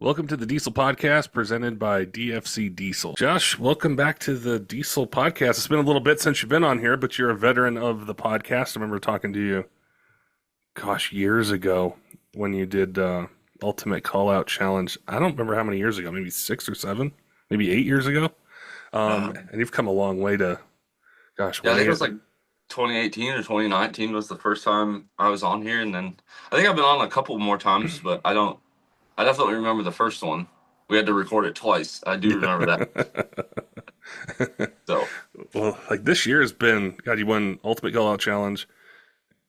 Welcome to the Diesel Podcast presented by DFC Diesel. Josh, welcome back to the Diesel Podcast. It's been a little bit since you've been on here, but you're a veteran of the podcast. I remember talking to you, years ago when you did Ultimate Call Out Challenge. I don't remember how many years ago, maybe 6 or 7, maybe 8 years ago. Uh, And you've come a long way to, yeah, I think winning it was it. like 2018 or 2019 was the first time I was on here, and then I think I've been on a couple more times, but I definitely remember the first one. We had to record it twice. I do remember that. So, Well, like this year has been, God, you won Ultimate Call Out Challenge.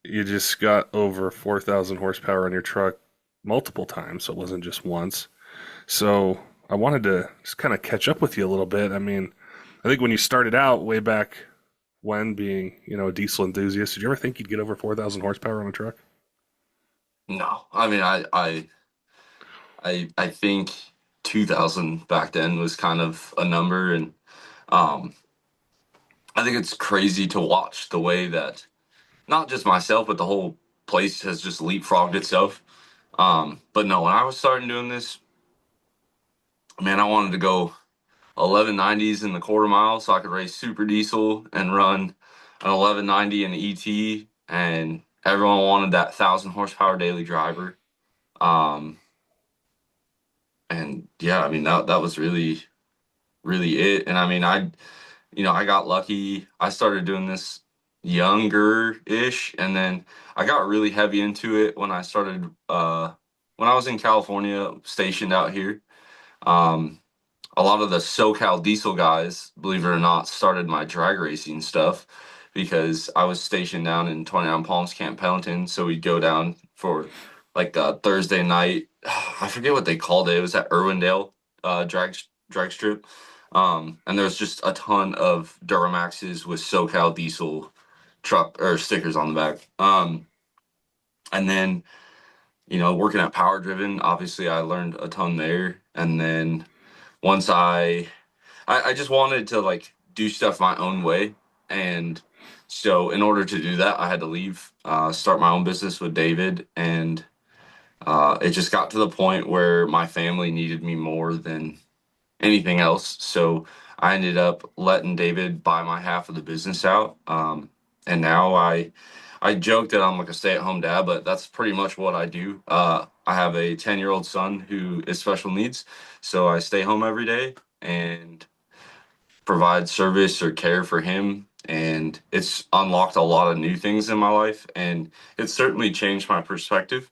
You just got over 4,000 horsepower on your truck multiple times, so it wasn't just once. So I wanted to just kind of catch up with you a little bit. I mean, I think when you started out way back when being, a diesel enthusiast, did you ever think you'd get over 4,000 horsepower on a truck? no, I mean, I think 2000 back then was kind of a number, and um, I think it's crazy to watch the way that not just myself, but the whole place has just leapfrogged itself. But no, when I was starting doing this, man, I wanted to go 1190s in the quarter mile so I could race super diesel and run an 1190 in the ET, and everyone wanted that 1,000 horsepower daily driver. Um, and yeah, I mean that was really it. And I mean I got lucky. I started doing this younger ish, and then I got really heavy into it when I started when I was in California stationed out here. Um, a lot of the SoCal diesel guys, believe it or not, started my drag racing stuff because I was stationed down in 29 Palms, Camp Pendleton. So we'd go down for like a Thursday night. I forget what they called it. It was at Irwindale drag strip. And there was just a ton of Duramaxes with SoCal diesel truck or stickers on the back. And then, working at Power Driven, obviously I learned a ton there. And then once I just wanted to like do stuff my own way. And so in order to do that, I had to leave, start my own business with David. And it just got to the point where my family needed me more than anything else. So I ended up letting David buy my half of the business out. And now I joke that I'm like a stay-at-home dad, but that's pretty much what I do. I have a 10-year-old son who is special needs, so I stay home every day and provide service or care for him. And it's unlocked a lot of new things in my life, and it's certainly changed my perspective.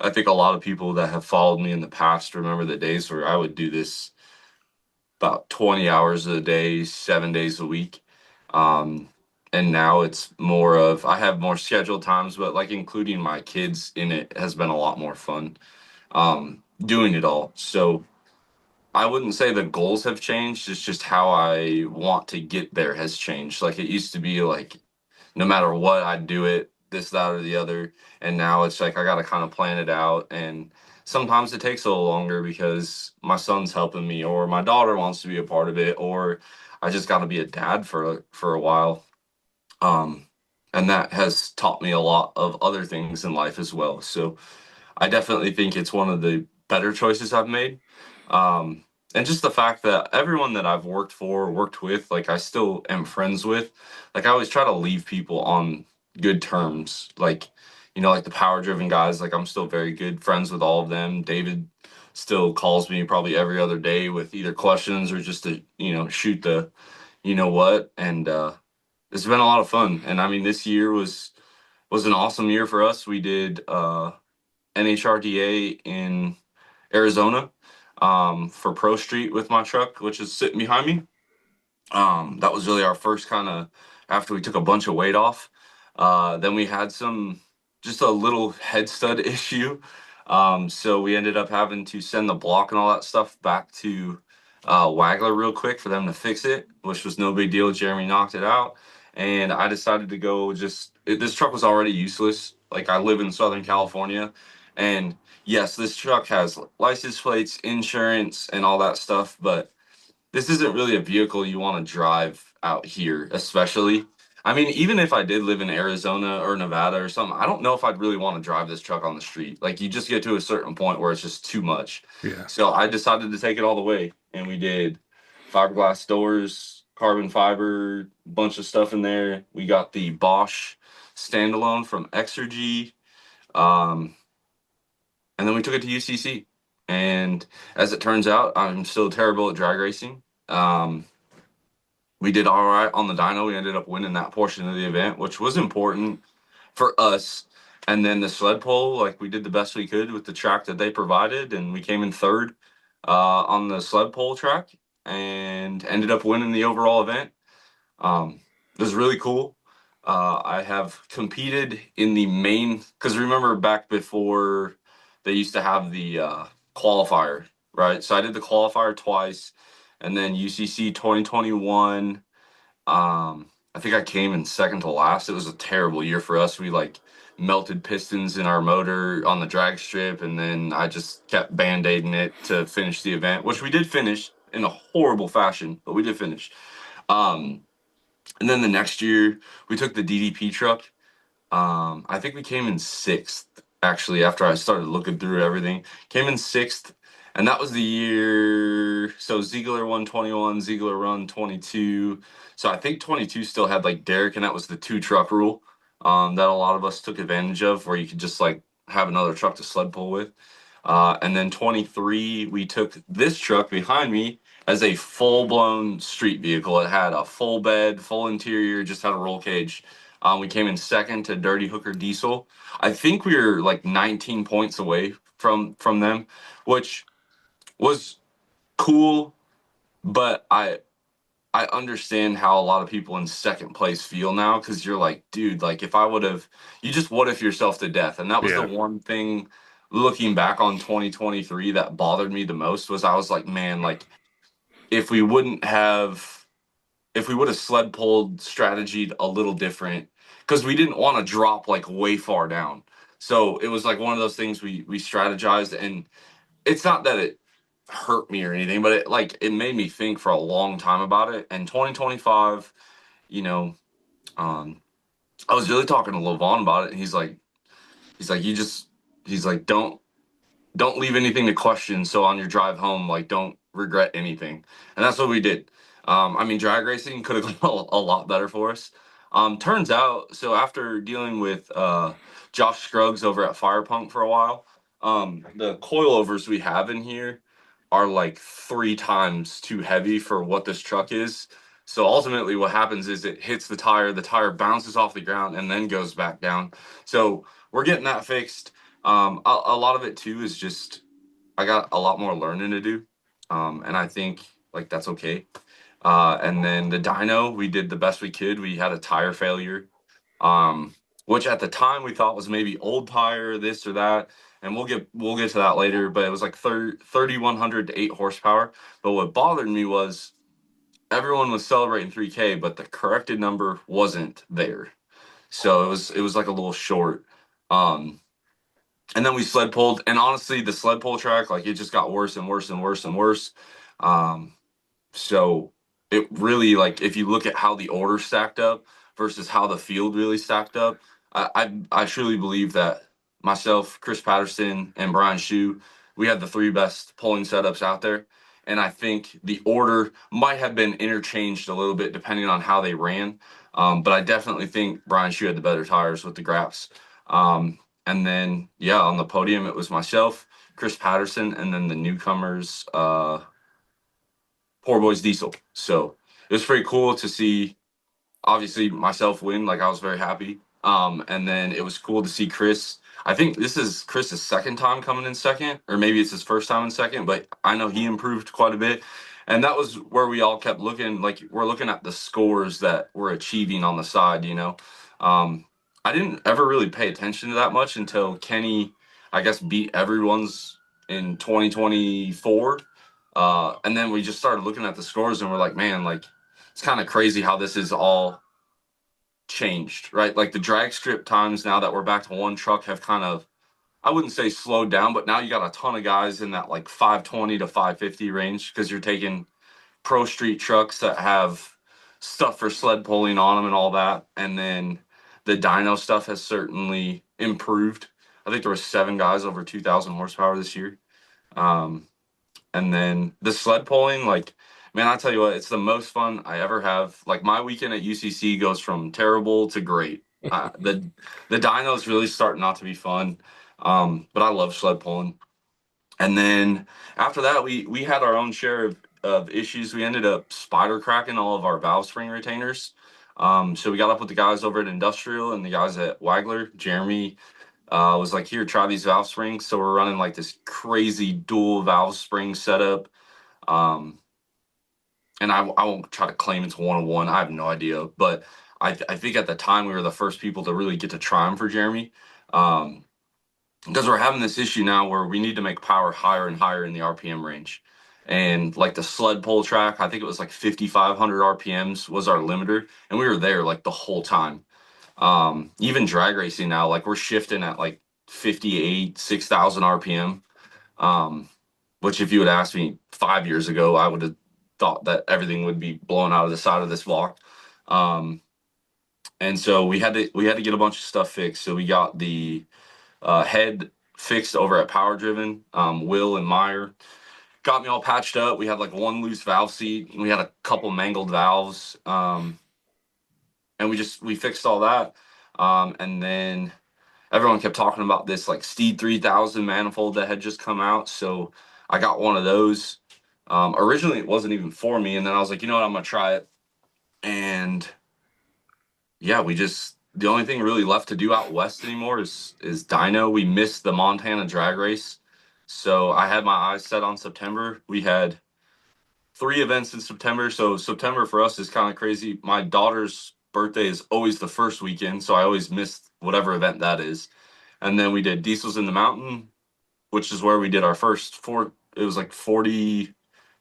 I think a lot of people that have followed me in the past remember the days where I would do this about 20 hours a day, 7 days a week. Um, and now it's more of I have more scheduled times, but like including my kids in it has been a lot more fun doing it all. So I wouldn't say the goals have changed. It's just how I want to get there has changed. Like it used to be like no matter what, I'd do it, this, that, or the other. And now it's like I got to kind of plan it out. And sometimes it takes a little longer because my son's helping me, or my daughter wants to be a part of it, or I just got to be a dad for a while. Um, and that has taught me a lot of other things in life as well. So I definitely think it's one of the better choices I've made. And just the fact that everyone that I've worked for, worked with, like I still am friends with, like I always try to leave people on good terms. Like, like the power driven guys, like I'm still very good friends with all of them. David still calls me probably every other day with either questions or just to, shoot the, what. And it's been a lot of fun. And I mean, this year was an awesome year for us. We did NHRDA in Arizona for Pro Street with my truck, which is sitting behind me. That was really our first kind of after we took a bunch of weight off. Then we had just a little head stud issue. So we ended up having to send the block and all that stuff back to Wagler real quick for them to fix it, which was no big deal. Jeremy knocked it out. And I decided to go this truck was already useless. Like I live in Southern California, and yes, this truck has license plates, insurance, and all that stuff, but this isn't really a vehicle you want to drive out here, especially. I mean, even if I did live in Arizona or Nevada or something, I don't know if I'd really want to drive this truck on the street. Like, you just get to a certain point where it's just too much. Yeah. So I decided to take it all the way, and we did fiberglass doors, carbon fiber, bunch of stuff in there. We got the Bosch standalone from Exergy, um, and then we took it to UCC. And as it turns out, I'm still terrible at drag racing. We did all right on the dyno. We ended up winning that portion of the event, which was important for us. And then the sled pull, like we did the best we could with the track that they provided, and we came in third on the sled pull track and ended up winning the overall event. It was really cool. I have competed in the main because remember back before they used to have the qualifier, right? So I did the qualifier twice, and then UCC 2021. I think I came in second to last. It was a terrible year for us. We like melted pistons in our motor on the drag strip, and then I just kept band-aiding it to finish the event, which we did finish in a horrible fashion, but we did finish. Um, and then the next year we took the DDP truck. I think we came in sixth actually after I started looking through everything. Came in sixth, and that was the year. So Ziegler won 21, Ziegler run 22. So I think 22 still had like Derek, and that was the two truck rule that a lot of us took advantage of, where you could just like have another truck to sled pull with. And then 23, we took this truck behind me as a full blown street vehicle. It had a full bed, full interior, just had a roll cage. We came in second to Dirty Hooker Diesel. I think we were like 19 points away from them, which was cool. But I understand how a lot of people in second place feel now because you're like, dude, like if I would have, you just what if yourself to death, and that was the Yeah. one thing looking back on 2023 that bothered me the most was I was like, man, like if we wouldn't have if we would have sled pulled strategied a little different because we didn't want to drop like way far down. So it was like one of those things we strategized, and it's not that it hurt me or anything, but it made me think for a long time about it. And 2025, you know, um, I was really talking to Levon about it, and he's like, you just, he's like, don't leave anything to question. So on your drive home, like don't regret anything. And that's what we did. I mean, drag racing could have gone a lot better for us. Turns out, so after dealing with Josh Scruggs over at Fire Punk for a while, the coilovers we have in here are like 3 times too heavy for what this truck is. So ultimately, what happens is it hits the tire bounces off the ground, and then goes back down. So we're getting that fixed. A lot of it too is just I got a lot more learning to do, and I think like that's okay. And then the dyno, we did the best we could. We had a tire failure, um, which at the time we thought was maybe old tire, this or that, and we'll get to that later. But it was like 3,100 to 8 horsepower. But what bothered me was everyone was celebrating 3K, but the corrected number wasn't there, so it was like a little short. Um, and then we sled pulled, and honestly, the sled pull track, like it just got worse and worse and worse and worse. Um, so it really, like if you look at how the order stacked up versus how the field really stacked up, I truly believe that myself, Chris Patterson, and Brian Shue, we had the three best pulling setups out there. And I think the order might have been interchanged a little bit depending on how they ran. But I definitely think Brian Shue had the better tires with the Graps. And then, yeah, on the podium, it was myself, Chris Patterson, and then the newcomers, Poor Boys Diesel. So it was pretty cool to see, obviously, myself win. Like, I was very happy. And then it was cool to see Chris. I think this is Chris's second time coming in second, or maybe it's his first time in second, but I know he improved quite a bit. And that was where we all kept looking, like, we're looking at the scores that we're achieving on the side, you know. I didn't ever really pay attention to that much until Kenny, I guess, beat everyone's in 2024. And then we just started looking at the scores and we're like, man, like, it's kind of crazy how this is all changed, right? Like the drag strip times now that we're back to one truck have kind of, I wouldn't say slowed down, but now you got a ton of guys in that like 520 to 550 range because you're taking pro street trucks that have stuff for sled pulling on them and all that. And then the dyno stuff has certainly improved. I think there were 7 guys over 2,000 horsepower this year. Um, and then the sled pulling, like, man, I tell you what, it's the most fun I ever have. Like, my weekend at UCC goes from terrible to great. The dyno's really starting not to be fun, but I love sled pulling. And then after that, we had our own share of issues. We ended up spider cracking all of our valve spring retainers. So we got up with the guys over at Industrial and the guys at Wagler. Jeremy was like, here, try these valve springs. So we're running like this crazy dual valve spring setup. Um, and I won't try to claim it's one-on-one. I have no idea. But I think at the time we were the first people to really get to try them for Jeremy. Because we're having this issue now where we need to make power higher and higher in the RPM range. And like the sled pull track, I think it was like 5,500 RPMs was our limiter. And we were there like the whole time. Even drag racing now, like we're shifting at like 58, 6,000 RPM. Which if you had asked me 5 years ago, I would have thought that everything would be blown out of the side of this block. And so we had to get a bunch of stuff fixed. So we got the head fixed over at Power Driven. Will and Meyer got me all patched up. We had like one loose valve seat. We had a couple mangled valves. And we fixed all that. And then everyone kept talking about this like Steed 3000 manifold that had just come out. So I got one of those. Originally it wasn't even for me. And then I was like, you know what, I'm going to try it. And yeah, the only thing really left to do out west anymore is dyno. We missed the Montana drag race. So I had my eyes set on September. We had 3 events in September. So September for us is kind of crazy. My daughter's birthday is always the first weekend, so I always missed whatever event that is. And then we did Diesels in the Mountain, which is where we did our first four. It was like 40,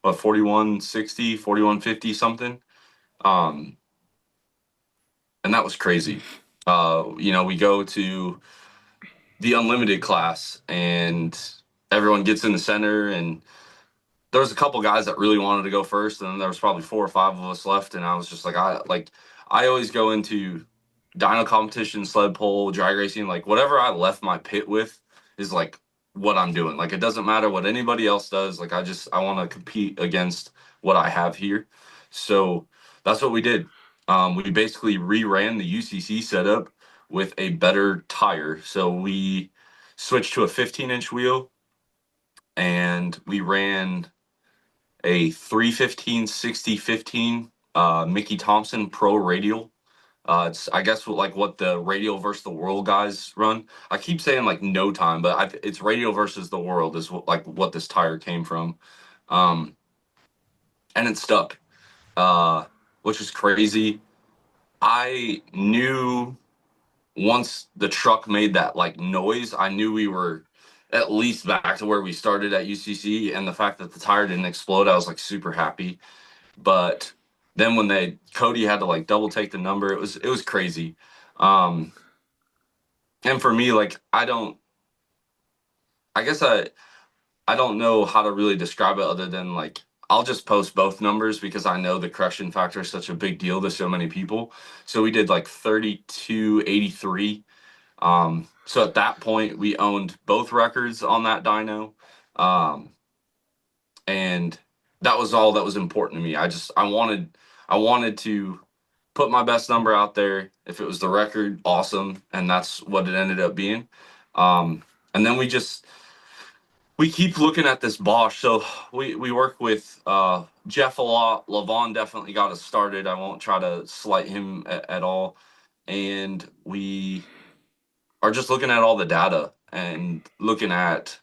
4160, 4150 something. And that was crazy. We go to the unlimited class and everyone gets in the center, and there was a couple guys that really wanted to go first, and then there was probably 4 or 5 of us left, and I was just like, I always go into dyno competition, sled pull, drag racing, like whatever I left my pit with is like what I'm doing. Like it doesn't matter what anybody else does. Like I want to compete against what I have here. So that's what we did. We basically reran the UCC setup with a better tire. So we switched to a 15-inch wheel, and we ran a 315 6015 Mickey Thompson Pro Radial. It's I guess what the Radial versus the World guys run. I keep saying like no time, but it's Radial versus the World is what this tire came from, and it stuck, which is crazy. I knew once the truck made that like noise, I knew we were at least back to where we started at UCC, and the fact that the tire didn't explode, I was like super happy. But then when Cody had to like double take the number, it was crazy. Um, and for me, like I guess I don't know how to really describe it other than like I'll just post both numbers because I know the correction factor is such a big deal to so many people. So we did like 3283. So at that point we owned both records on that dyno. And that was all that was important to me. I wanted to put my best number out there. If it was the record, awesome, and that's what it ended up being. And then we keep looking at this Bosch. So we work with Jeff a lot. Levon definitely got us started. I won't try to slight him at all. And we are just looking at all the data and looking at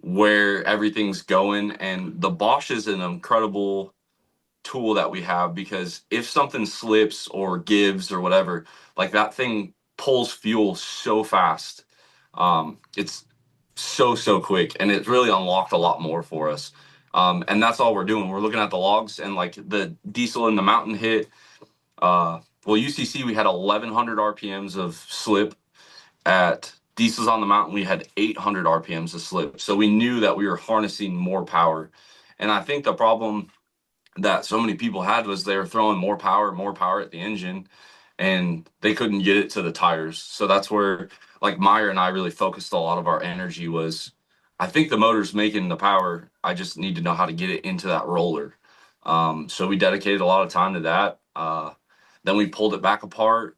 where everything's going. And the Bosch is an incredible tool that we have, because if something slips or gives or whatever, like that thing pulls fuel so fast. It's so quick, and it really unlocked a lot more for us. And that's all we're doing. We're looking at the logs, and like the Diesel in the Mountain hit. UCC we had 1,100 RPMs of slip. At Diesels on the Mountain we had 800 RPMs of slip. So we knew that we were harnessing more power. And I think the problem that so many people had was they were throwing more power at the engine, and they couldn't get it to the tires. So that's where like Meyer and I really focused a lot of our energy was, I think the motor's making the power. I just need to know how to get it into that roller. So we dedicated a lot of time to that. Then we pulled it back apart,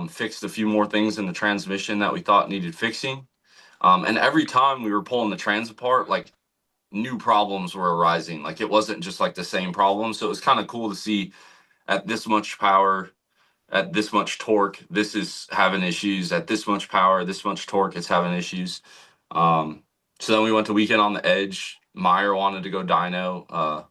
fixed a few more things in the transmission that we thought needed fixing. And every time we were pulling the trans apart, like new problems were arising. Like it wasn't just like the same problem. So it was kind of cool to see at this much power, at this much torque, this is having issues. At this much power, this much torque, it's having issues. Um, so then we went to Weekend on the Edge. Meyer wanted to go dyno.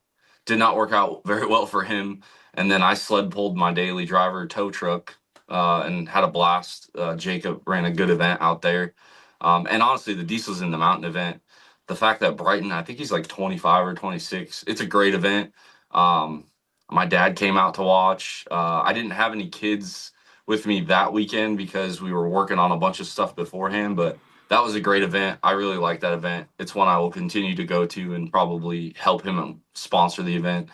Did not work out very well for him. And then I sled pulled my daily driver tow truck and had a blast. Jacob ran a good event out there. And honestly, the Diesel's in the mountain event. The fact that Brighton, I think he's like 25 or 26, it's a great event. Um, my dad came out to watch. I didn't have any kids with me that weekend because we were working on a bunch of stuff beforehand, but that was a great event. I really like that event. It's one I will continue to go to and probably help him sponsor the event.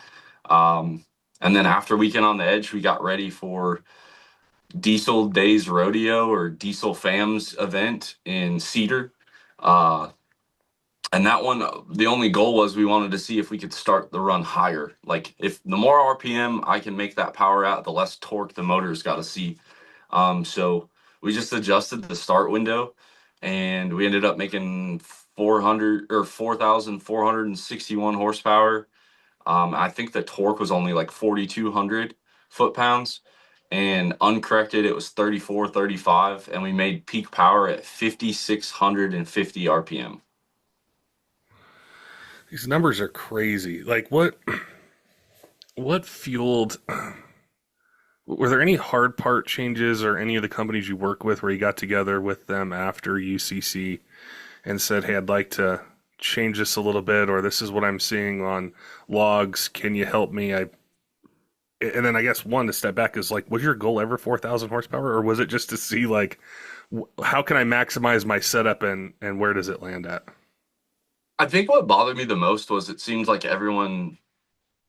Um, and then after Weekend on the Edge, we got ready for Diesel Days Rodeo or Diesel Fams event in Cedar. Uh, and that one, the only goal was we wanted to see if we could start the run higher. Like if the more RPM I can make that power out, the less torque the motor's got to see. So we just adjusted the start window, and we ended up making 400 or 4,461 horsepower. I think the torque was only like 4,200 foot-pounds, and uncorrected it was 3435, and we made peak power at 5,650 RPM. These numbers are crazy. Like what fueled were there any hard part changes or any of the companies you work with where you got together with them after UCC and said, "Hey, I'd like to change this a little bit," or "This is what I'm seeing on logs. Can you help me?" And then I guess one to step back is like, was your goal ever 4,000 horsepower, or was it just to see like how can I maximize my setup and where does it land at? I think what bothered me the most was it seemed like everyone,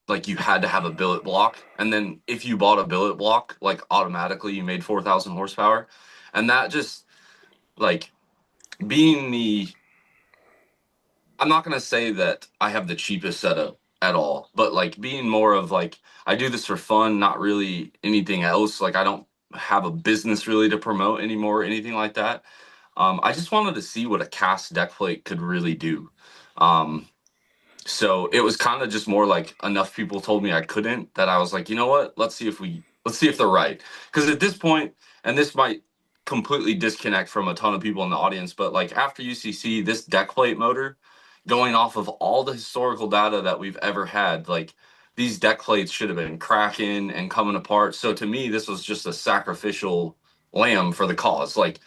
like you had to have a billet block, and then if you bought a billet block, like automatically you made 4,000 horsepower, and that just like being the, I'm not gonna say that I have the cheapest setup at all, but like being more of like I do this for fun, not really anything else. Like I don't have a business really to promote anymore, or anything like that. I just wanted to see what a cast deck plate could really do. Um, so it was kind of just more like enough people told me I couldn't that I was like, you know what? Let's see if they're right. Because at this point, and this might completely disconnect from a ton of people in the audience, but like after UCC, this deck plate motor, going off of all the historical data that we've ever had, like these deck plates should have been cracking and coming apart. So to me, this was just a sacrificial lamb for the cause. Like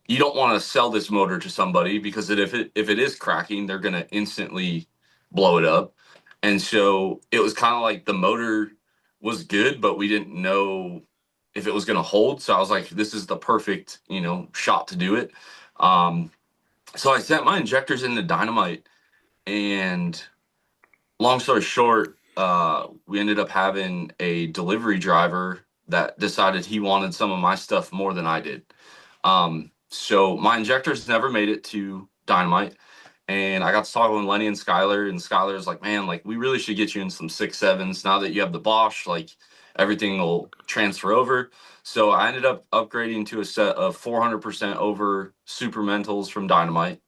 you don't want to sell this motor to somebody because if it is cracking, they're gonna instantly blow it up. And so it was kind of like the motor was good, but we didn't know if it was gonna hold. So I was like, this is the perfect, shot to do it. Um, so I sent my injectors into Dynomite, and long story short, we ended up having a delivery driver that decided he wanted some of my stuff more than I did. So my injectors never made it to Dynamite. And I got to talking with Lenny and Skylar's like, man, like we really should get you in some 6.7s now that you have the Bosch, like everything will transfer over. So I ended up upgrading to a set of 400% over super mentals from Dynamite.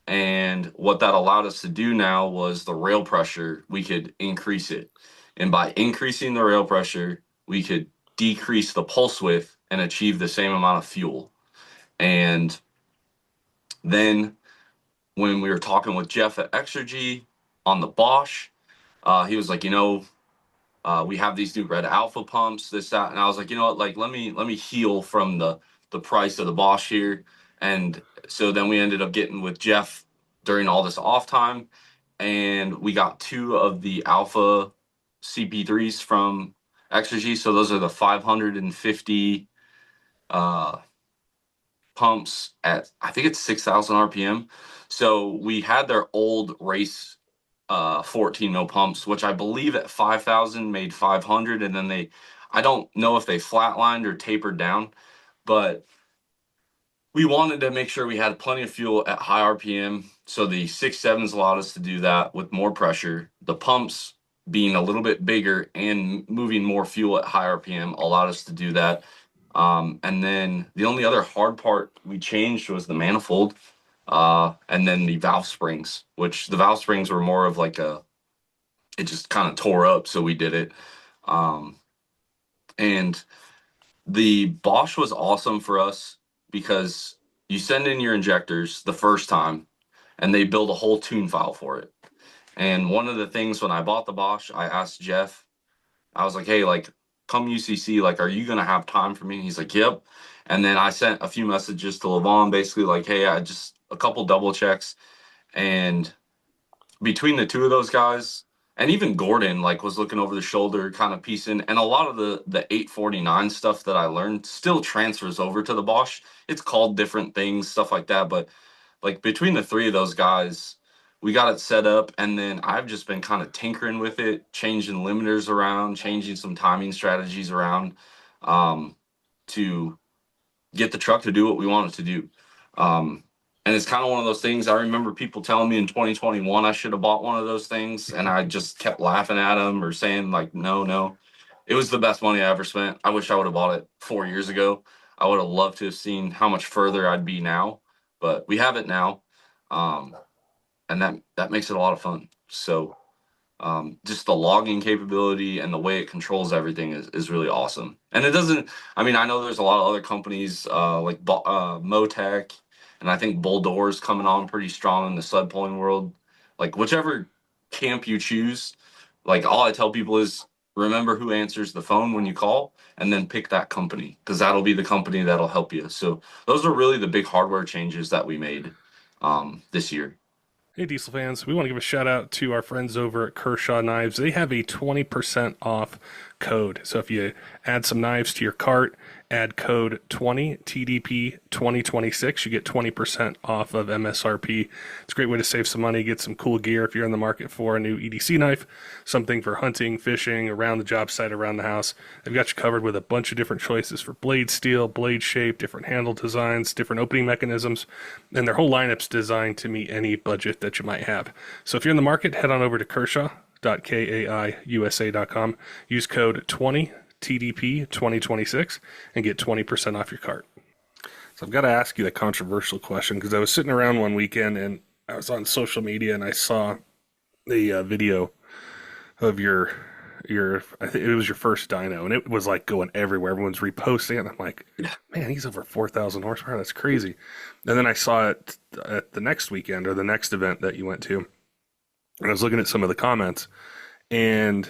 And what that allowed us to do now was the rail pressure, we could increase it. And by increasing the rail pressure, we could decrease the pulse width and achieve the same amount of fuel. And then when we were talking with Jeff at Exergy on the Bosch, he was like, we have these new red alpha pumps, this, that. And I was like, you know what, like let me heal from the price of the Bosch here. And so then we ended up getting with Jeff during all this off time, and we got two of the alpha CP3s from Exergy. So those are the 550 uh pumps at I think it's 6,000 RPM. So we had their old race 14 mil pumps, which I believe at 5,000 made 500, and then I don't know if they flatlined or tapered down, but we wanted to make sure we had plenty of fuel at high RPM. So the 6.7s allowed us to do that with more pressure. The pumps being a little bit bigger and moving more fuel at high RPM allowed us to do that. And then the only other hard part we changed was the manifold, and then the valve springs, which the valve springs were more of like it just kind of tore up. So we did it. Um, and the Bosch was awesome for us because you send in your injectors the first time and they build a whole tune file for it. And one of the things when I bought the Bosch, I asked Jeff, I was like, hey, like, come UCC, like, are you going to have time for me? And he's like, yep. And then I sent a few messages to Levon, basically like, hey, I just a couple double checks. And between the two of those guys, and even Gordon like was looking over the shoulder, kind of piecing, and a lot of the 849 stuff that I learned still transfers over to the Bosch. It's called different things, stuff like that, but like between the three of those guys, we got it set up, and then I've just been kind of tinkering with it, changing limiters around, changing some timing strategies around, to get the truck to do what we want it to do. Um, and it's kind of one of those things. I remember people telling me in 2021 I should have bought one of those things, and I just kept laughing at them or saying like, no, no. It was the best money I ever spent. I wish I would have bought it 4 years ago. I would have loved to have seen how much further I'd be now, but we have it now, um, and that makes it a lot of fun. So just the logging capability and the way it controls everything is really awesome. And it doesn't, I mean, I know there's a lot of other companies like Motec, and I think Bulldor's coming on pretty strong in the sled pulling world. Like whichever camp you choose, like all I tell people is remember who answers the phone when you call and then pick that company because that'll be the company that'll help you. So those are really the big hardware changes that we made this year. Hey, Diesel fans, we want to give a shout out to our friends over at Kershaw Knives. They have a 20% off code. So if you add some knives to your cart, add code 20 TDP 2026, you get 20% off of MSRP. It's a great way to save some money, get some cool gear if you're in the market for a new EDC knife, something for hunting, fishing, around the job site, around the house. They've got you covered with a bunch of different choices for blade steel, blade shape, different handle designs, different opening mechanisms, and their whole lineup's designed to meet any budget that you might have. So if you're in the market, head on over to Kershaw.kaiusa.com. Use code 20 TDP 2026 and get 20% off your cart. So I've got to ask you the controversial question because I was sitting around one weekend and I was on social media and I saw the video of your I think it was your first dyno and it was like going everywhere. Everyone's reposting it. And I'm like, man, he's over 4,000 horsepower. That's crazy. And then I saw it at the next weekend or the next event that you went to. And I was looking at some of the comments and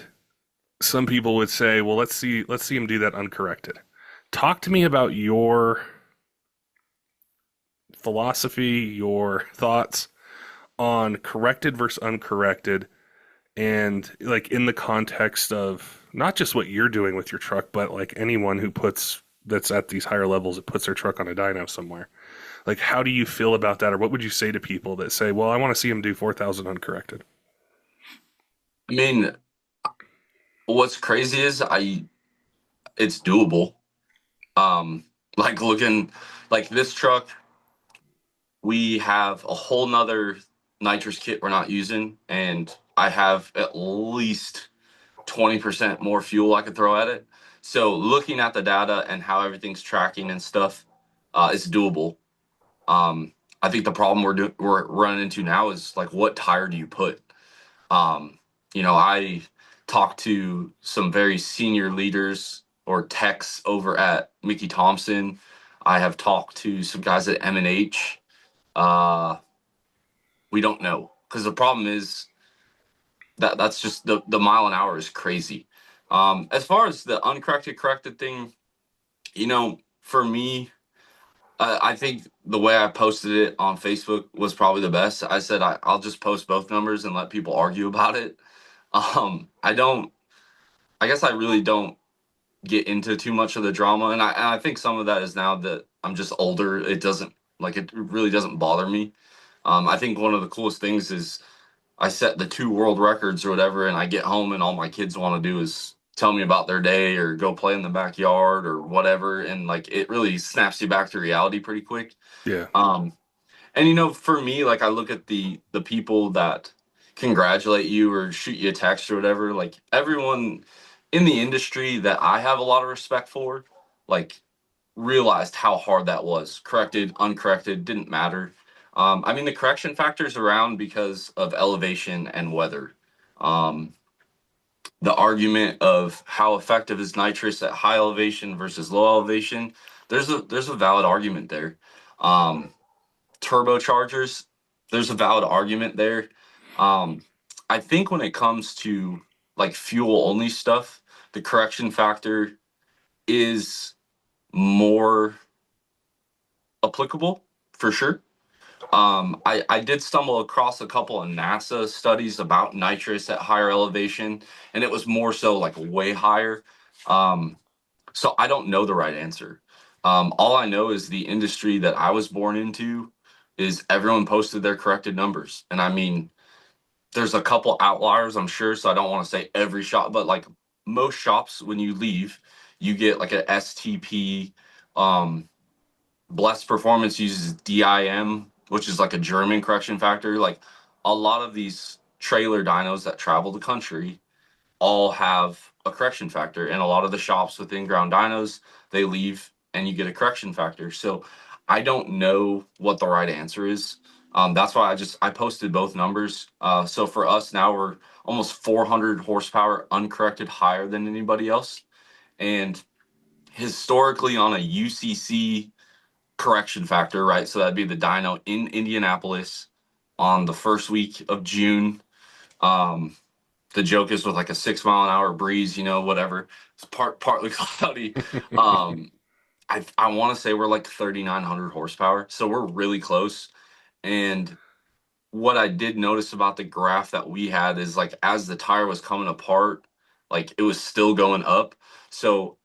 some people would say, well, let's see him do that uncorrected. Talk to me about your philosophy, your thoughts on corrected versus uncorrected, and like in the context of not just what you're doing with your truck, but like anyone who that's at these higher levels that puts their truck on a dyno somewhere. Like, how do you feel about that, or what would you say to people that say, well, I want to see him do 4,000 uncorrected? I mean, what's crazy is it's doable. Like looking like this truck, we have a whole nother nitrous kit we're not using, and I have at least 20% more fuel I could throw at it. So looking at the data and how everything's tracking and stuff, it's doable. I think the problem we're running into now is like, what tire do you put? I talked to some very senior leaders or techs over at Mickey Thompson. I have talked to some guys at M&H. Uh, we don't know because the problem is that's just the mile an hour is crazy. As far as the uncorrected corrected thing, for me, I think the way I posted it on Facebook was probably the best. I said I'll just post both numbers and let people argue about it. I don't. I guess I really don't get into too much of the drama, and I think some of that is now that I'm just older. It really doesn't bother me. I think one of the coolest things is I set the 2 world records or whatever, and I get home and all my kids want to do is tell me about their day or go play in the backyard or whatever, and like it really snaps you back to reality pretty quick. Yeah. Um, and for me, like I look at the people that congratulate you or shoot you a text or whatever, like everyone in the industry that I have a lot of respect for, like realized how hard that was. Corrected, uncorrected, didn't matter. I mean, the correction factor's around because of elevation and weather. Um, the argument of how effective is nitrous at high elevation versus low elevation, there's a valid argument there. Um, turbochargers, there's a valid argument there. Um, I think when it comes to like fuel only stuff, the correction factor is more applicable for sure. I did stumble across a couple of NASA studies about nitrous at higher elevation, and it was more so like way higher. Um, so I don't know the right answer. All I know is the industry that I was born into is everyone posted their corrected numbers. And I mean, there's a couple outliers, I'm sure. So I don't want to say every shop, but like most shops, when you leave, you get like a STP. Blessed Performance uses DIM, which is like a German correction factor. Like a lot of these trailer dynos that travel the country all have a correction factor, and a lot of the shops with in-ground dynos, they leave and you get a correction factor. So I don't know what the right answer is. That's why I posted both numbers. So for us now, we're almost 400 horsepower uncorrected higher than anybody else, and historically on a UCC correction factor, right? So that'd be the dyno in Indianapolis on the first week of June. Um, the joke is with like a 6 mile an hour breeze, whatever. It's partly cloudy. Um, I want to say we're like 3,900 horsepower, so we're really close. And what I did notice about the graph that we had is like as the tire was coming apart, like it was still going up. So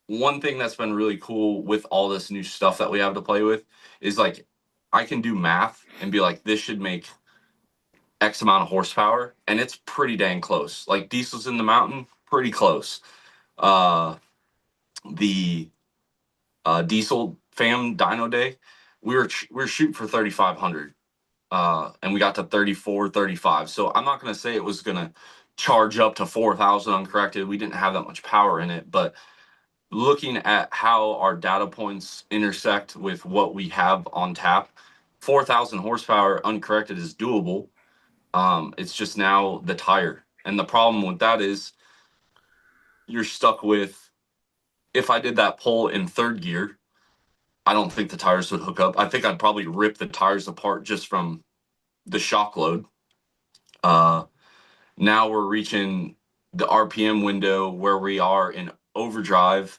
one thing that's been really cool with all this new stuff that we have to play with is like I can do math and be like, this should make X amount of horsepower, and it's pretty dang close. Like Diesel's in the mountain, pretty close. Uh, the Diesel Fam Dyno Day, we were shooting for 3,500, and we got to 34, 35. So I'm not gonna say it was gonna charge up to 4,000 uncorrected. We didn't have that much power in it, but looking at how our data points intersect with what we have on tap, 4,000 horsepower uncorrected is doable. It's just now the tire. And the problem with that is you're stuck with, if I did that pull in third gear, I don't think the tires would hook up. I think I'd probably rip the tires apart just from the shock load. Uh, Now we're reaching the RPM window where we are in overdrive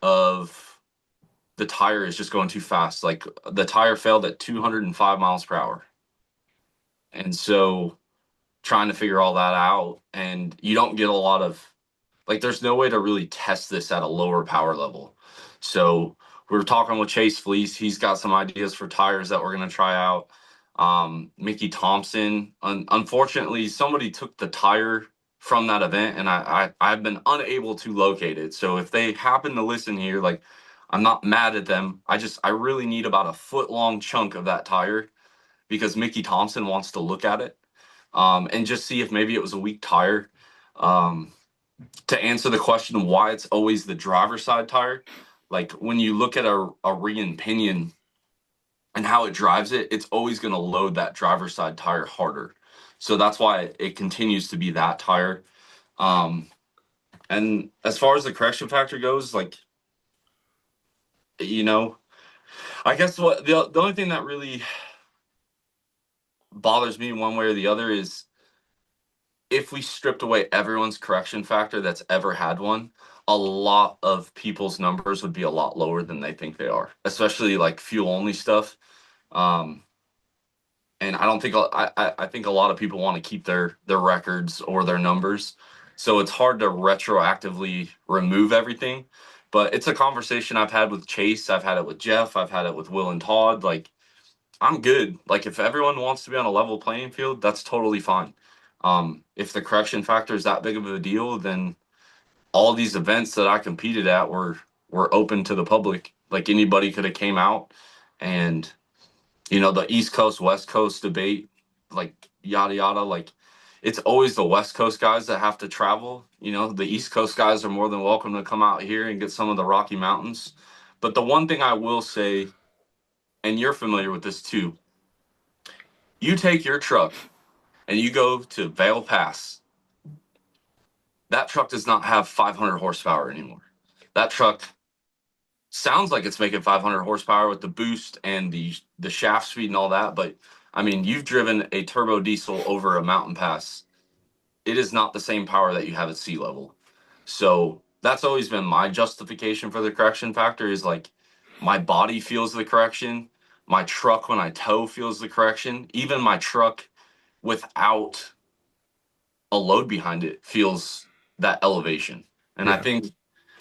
of the tire is just going too fast. Like the tire failed at 205 miles per hour. And so trying to figure all that out, and you don't get a lot of, like, there's no way to really test this at a lower power level. So we were talking with Chase Fleece. He's got some ideas for tires that we're going to try out. Mickey Thompson, unfortunately, somebody took the tire from that event, and I've been unable to locate it. So if they happen to listen here, like, I'm not mad at them. I really need about a foot long chunk of that tire because Mickey Thompson wants to look at it, and just see if maybe it was a weak tire. Um, to answer the question why it's always the driver's side tire, like when you look at a ring and pinion and how it drives it, it's always going to load that driver's side tire harder. So that's why it continues to be that tire. Um, and as far as the correction factor goes, like, you know, I guess what the only thing that really bothers me one way or the other is if we stripped away everyone's correction factor that's ever had one, a lot of people's numbers would be a lot lower than they think they are, especially like fuel only stuff. Um, and I don't think I think a lot of people want to keep their records or their numbers, so it's hard to retroactively remove everything. But it's a conversation I've had with Chase, I've had it with Jeff, I've had it with Will and Todd. Like I'm good. Like if everyone wants to be on a level playing field, that's totally fine. If the correction factor is that big of a deal, then all these events that I competed at were open to the public. Like anybody could have came out, and the East Coast West Coast debate, like yada yada, like it's always the West Coast guys that have to travel. The East Coast guys are more than welcome to come out here and get some of the Rocky Mountains. But the one thing I will say, and you're familiar with this too, you take your truck and you go to Vale Pass, that truck does not have 500 horsepower anymore. That truck sounds like it's making 500 horsepower with the boost and the shaft speed and all that, but I mean, you've driven a turbo diesel over a mountain pass. It is not the same power that you have at sea level. So that's always been my justification for the correction factor is like my body feels the correction, my truck when I tow feels the correction, even my truck without a load behind it feels that elevation. And I Yeah. think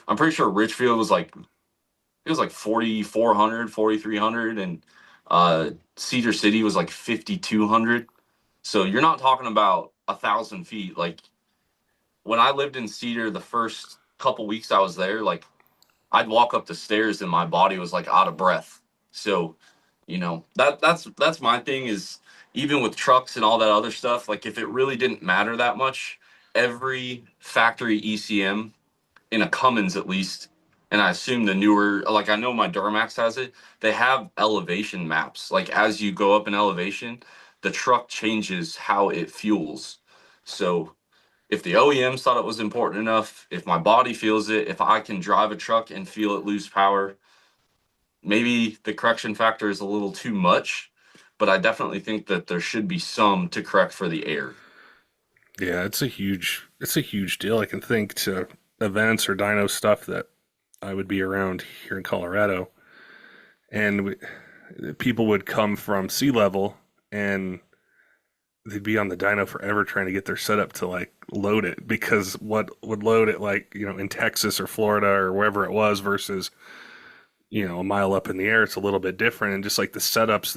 I'm pretty sure Richfield was like it was like 4,400, 4,300, and Cedar City was like 5,200. So you're not talking about 1,000 feet. Like when I lived in Cedar, the first couple weeks I was there, like I'd walk up the stairs and my body was like out of breath. So, that's my thing is even with trucks and all that other stuff, like if it really didn't matter that much, every factory ECM in a Cummins at least, and I assume the newer, like I know my Duramax has it, they have elevation maps. Like as you go up in elevation, the truck changes how it fuels. So if the OEMs thought it was important enough, if my body feels it, if I can drive a truck and feel it lose power, maybe the correction factor is a little too much, but I definitely think that there should be some to correct for the air. Yeah, it's a huge deal. I can think to events or dyno stuff that I would be around here in Colorado, and people would come from sea level and they'd be on the dyno forever trying to get their setup to like load it because what would load it like in Texas or Florida or wherever it was versus a mile up in the air, it's a little bit different, and just like the setups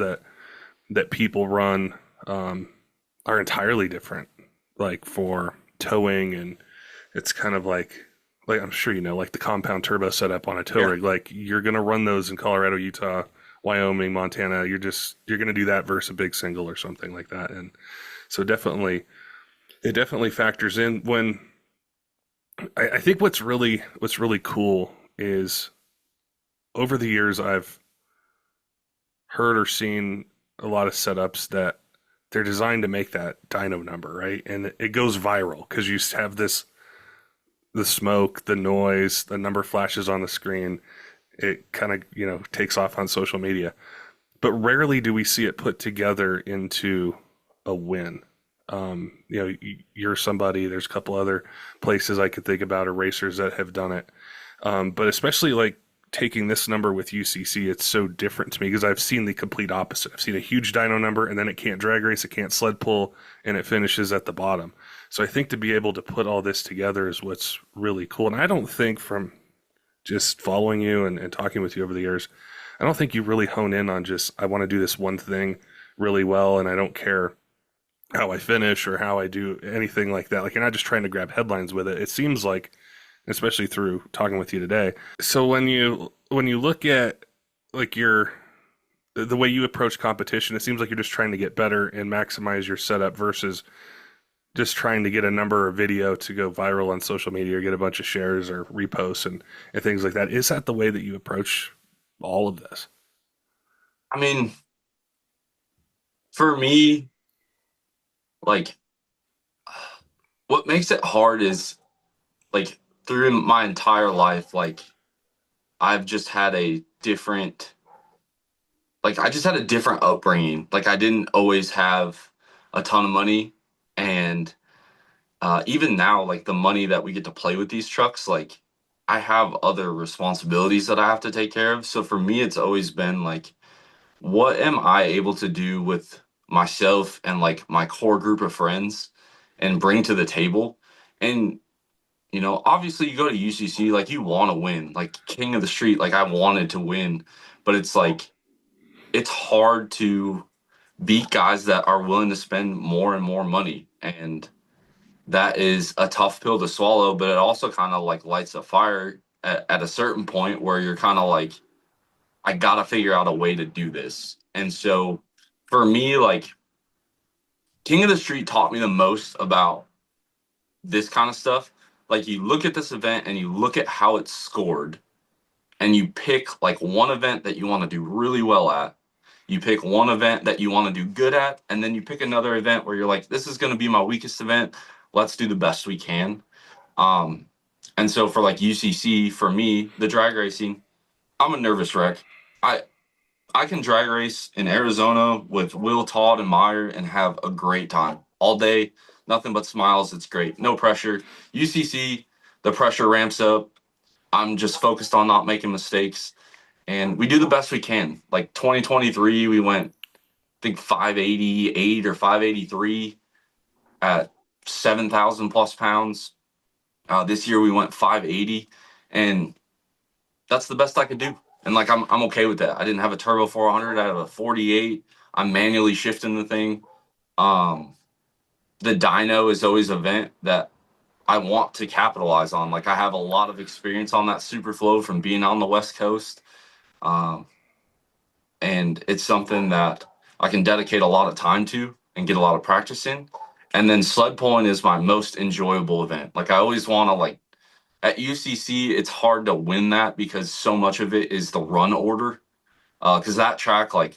that people run are entirely different, like for towing, and it's kind of like I'm sure like the compound turbo setup on a tow Yeah. rig. Like you're gonna run those in Colorado, Utah, Wyoming, Montana. You're gonna do that versus a big single or something like that. And so it definitely factors in when I think what's really cool is over the years I've heard or seen a lot of setups that they're designed to make that dyno number, right? And it goes viral because you have the smoke, the noise, the number flashes on the screen. It kind of, takes off on social media. But rarely do we see it put together into a win. You're somebody, there's a couple other places I could think about or racers that have done it. But especially like taking this number with UCC, it's so different to me because I've seen the complete opposite. I've seen a huge dyno number and then it can't drag race, it can't sled pull, and it finishes at the bottom. So I think to be able to put all this together is what's really cool. And I don't think from just following you and talking with you over the years, I don't think you really hone in on just, I want to do this one thing really well and I don't care how I finish or how I do anything like that. Like you're not just trying to grab headlines with it. It seems like, especially through talking with you today. So when you look at like the way you approach competition, it seems like you're just trying to get better and maximize your setup versus just trying to get a number of video to go viral on social media or get a bunch of shares or reposts and things like that. Is that the way that you approach all of this? I mean, for me, like what makes it hard is like through my entire life, like I've just had a different, like I just had a different upbringing. Like I didn't always have a ton of money, and even now, like the money that we get to play with these trucks, like I have other responsibilities that I have to take care of. So for me, it's always been like, what am I able to do with myself and like my core group of friends and bring to the table? And obviously you go to UCC, like you want to win, like king of the street, like I wanted to win, but it's like it's hard to beat guys that are willing to spend more and more money. And that is a tough pill to swallow, but it also kind of like lights a fire at a certain point where you're kind of like, I got to figure out a way to do this. And so for me, like King of the Street taught me the most about this kind of stuff. Like you look at this event and you look at how it's scored and you pick like one event that you want to do really well at. You pick one event that you want to do good at, and then you pick another event where you're like, this is going to be my weakest event. Let's do the best we can. Um, and so for like UCC, for me, the drag racing, I'm a nervous wreck. I I can drag race in Arizona with Will, Todd, and Meyer and have a great time all day. Nothing but smiles. It's great. No pressure. UCC, the pressure ramps up. I'm just focused on not making mistakes. And we do the best we can. Like 2023, we went, I think, 588 or 583 at 7,000 plus pounds. This year we went 580. And that's the best I could do. And like I'm okay with that. I didn't have a turbo 400. I have a 48. I'm manually shifting the thing. The dyno is always an event that I want to capitalize on. Like I have a lot of experience on that super flow from being on the West Coast. And it's something that I can dedicate a lot of time to and get a lot of practice in. And then sled pulling is my most enjoyable event. Like I always want to like at UCC, it's hard to win that because so much of it is the run order. Because that track, like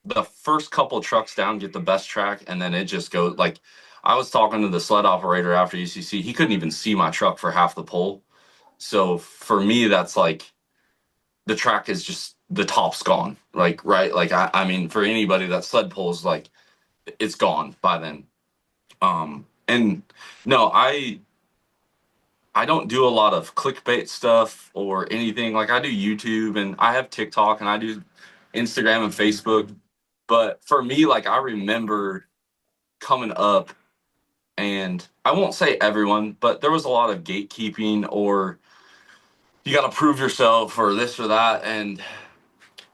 the first couple trucks down get the best track, and then it just goes like I was talking to the sled operator after UCC. He couldn't even see my truck for half the pole. So for me, that's like the track is just the top's gone. Like, right. Like, I mean, for anybody that sled pulls, like it's gone by then. And no, I don't do a lot of clickbait stuff or anything. Like I do YouTube and I have TikTok and I do Instagram and Facebook. But for me, like I remember coming up and I won't say everyone, but there was a lot of gatekeeping or you got to prove yourself or this or that. And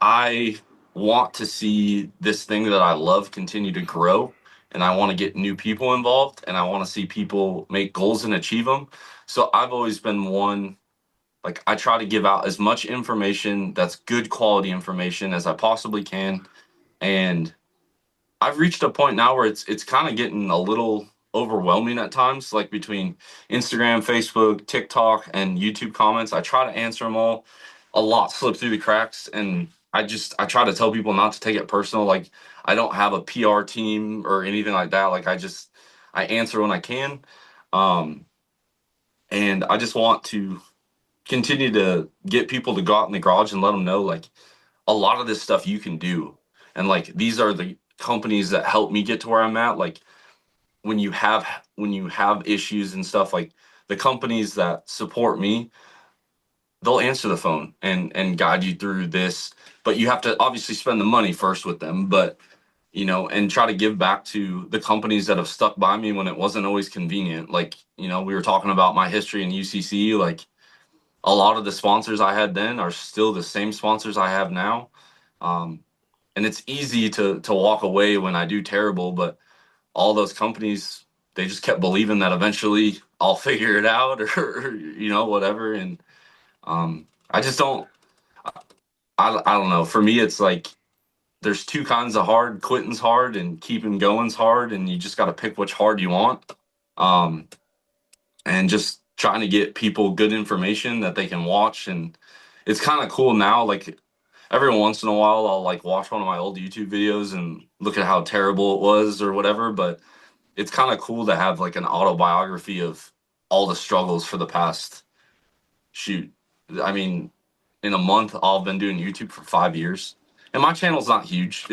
I want to see this thing that I love continue to grow. And I want to get new people involved and I want to see people make goals and achieve them. So I've always been one, like I try to give out as much information that's good quality information as I possibly can. And I've reached a point now where it's kind of getting a little overwhelming at times, like between Instagram, Facebook, TikTok, and YouTube comments. I try to answer them all. A lot slip through the cracks, and I try to tell people not to take it personal. Like I don't have a PR team or anything like that. Like I answer when I can. And I just want to continue to get people to go out in the garage and let them know like a lot of this stuff you can do. And like these are the companies that help me get to where I'm at. Like when you have issues and stuff, like the companies that support me, they'll answer the phone and guide you through this. But you have to obviously spend the money first with them, but you know, and try to give back to the companies that have stuck by me when it wasn't always convenient. Like, you know, we were talking about my history in UCC, like a lot of the sponsors I had then are still the same sponsors I have now. And it's easy to walk away when I do terrible, but all those companies, they just kept believing that eventually I'll figure it out or you know, whatever. And I just don't, I don't know. For me, it's like there's two kinds of hard. Quitting's hard and keeping going's hard. And you just got to pick which hard you want. And just trying to get people good information that they can watch. And it's kind of cool now. Like every once in a while, I'll like watch one of my old YouTube videos and look at how terrible it was or whatever. But it's kind of cool to have like an autobiography of all the struggles for the past shoot. I mean, in a month, I've been doing YouTube for 5 years. And my channel's not huge.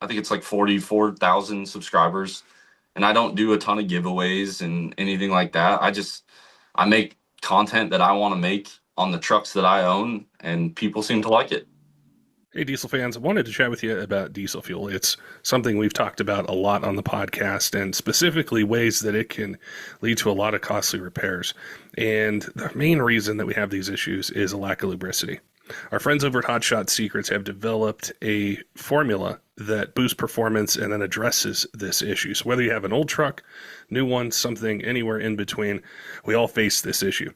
I think it's like 44,000 subscribers. And I don't do a ton of giveaways and anything like that. I make content that I want to make on the trucks that I own, and people seem to like it. Hey, diesel fans, I wanted to chat with you about diesel fuel. It's something we've talked about a lot on the podcast, and specifically ways that it can lead to a lot of costly repairs. And the main reason that we have these issues is a lack of lubricity. Our friends over at Hotshot Secrets have developed a formula that boosts performance and then addresses this issue. So whether you have an old truck, new one, something anywhere in between, we all face this issue.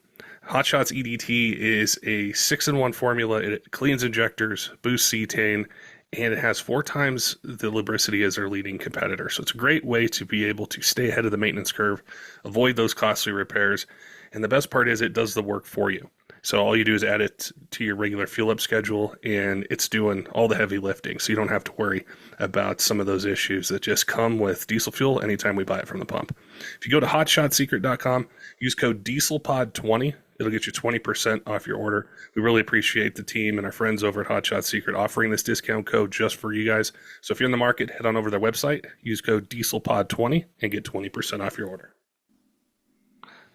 Hotshot's EDT is a 6-in-1 formula. It cleans injectors, boosts cetane, and it has 4 times the lubricity as their leading competitor. So it's a great way to be able to stay ahead of the maintenance curve, avoid those costly repairs, and the best part is it does the work for you. So all you do is add it to your regular fuel up schedule, and it's doing all the heavy lifting. So you don't have to worry about some of those issues that just come with diesel fuel anytime we buy it from the pump. If you go to hotshotsecret.com, use code DieselPod20. It'll get you 20% off your order. We really appreciate the team and our friends over at Hotshot Secret offering this discount code just for you guys. So if you're in the market, head on over to their website, use code DieselPod20, and get 20% off your order.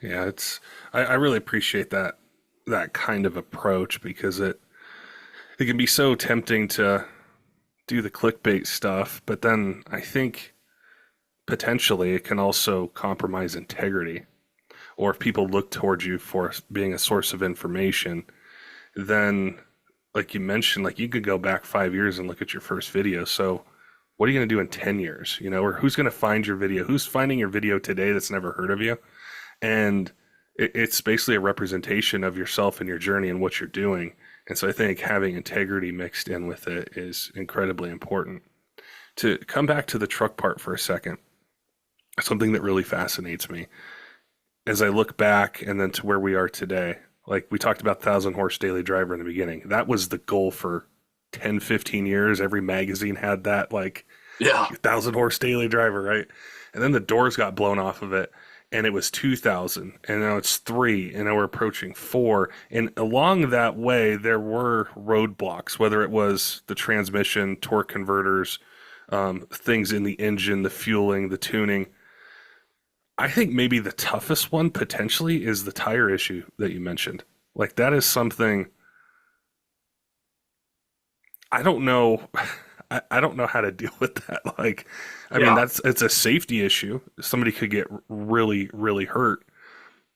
Yeah, I really appreciate that kind of approach, because it can be so tempting to do the clickbait stuff, but then I think potentially it can also compromise integrity. Or if people look towards you for being a source of information, then, like you mentioned, like you could go back 5 years and look at your first video. So what are you going to do in 10 years? You know, or who's going to find your video? Who's finding your video today that's never heard of you? And it's basically a representation of yourself and your journey and what you're doing. And so I think having integrity mixed in with it is incredibly important. To come back to the truck part for a second, something that really fascinates me as I look back and then to where we are today. Like we talked about 1,000 horse daily driver in the beginning. That was the goal for 10, 15 years. Every magazine had that, like, 1,000 horse daily driver, right? And then the doors got blown off of it, and it was 2,000, and now it's 3, and now we're approaching 4. And along that way, there were roadblocks, whether it was the transmission, torque converters, things in the engine, the fueling, the tuning. I think maybe the toughest one potentially is the tire issue that you mentioned. Like that is something I don't know. I don't know how to deal with that. Like, I mean, it's a safety issue. Somebody could get really, really hurt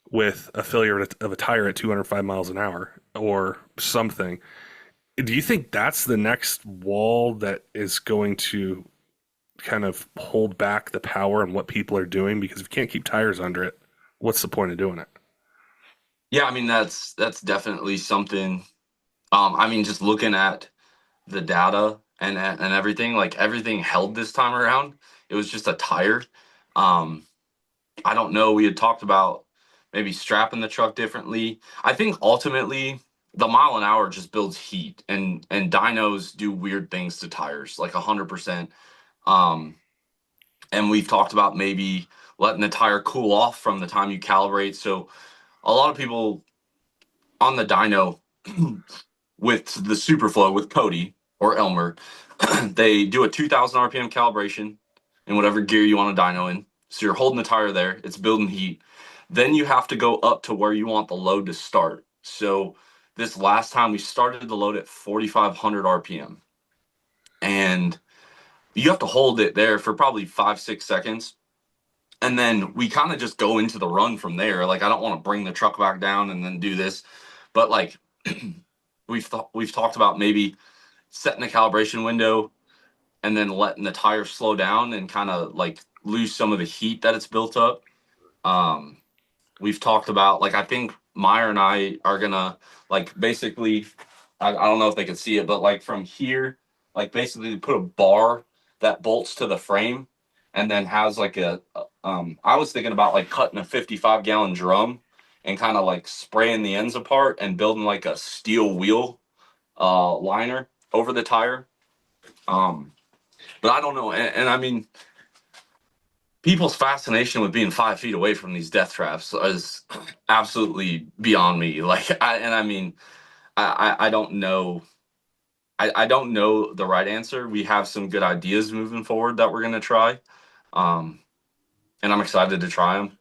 with a failure of a tire at 205 miles an hour or something. Do you think that's the next wall that is going to kind of hold back the power and what people are doing? Because if you can't keep tires under it, what's the point of doing it? Yeah, I mean that's definitely something. I mean, just looking at the data and everything, like everything held this time around. It was just a tire. Um, I don't know. We had talked about maybe strapping the truck differently. I think ultimately the mile an hour just builds heat, and dynos do weird things to tires, like 100%. Um, and we've talked about maybe letting the tire cool off from the time you calibrate. So a lot of people on the dyno with the Superflow with Cody or Elmer, they do a 2,000 RPM calibration in whatever gear you want a dyno in. So you're holding the tire there, it's building heat. Then you have to go up to where you want the load to start. So this last time we started the load at 4,500 RPM. And you have to hold it there for probably 5-6 seconds. And then we kind of just go into the run from there. Like, I don't want to bring the truck back down and then do this. But like we've talked about maybe setting a calibration window and then letting the tire slow down and kind of like lose some of the heat that it's built up. We've talked about, like, I think Meyer and I are gonna, like, basically, I don't know if they can see it, but like from here, like basically put a bar that bolts to the frame and then has like I was thinking about like cutting a 55-gallon drum and kind of like spraying the ends apart and building like a steel wheel liner over the tire. But I don't know. And I mean, people's fascination with being 5 feet away from these death traps is absolutely beyond me. Like, I mean, I don't know. I don't know the right answer. We have some good ideas moving forward that we're going to try. And I'm excited to try them.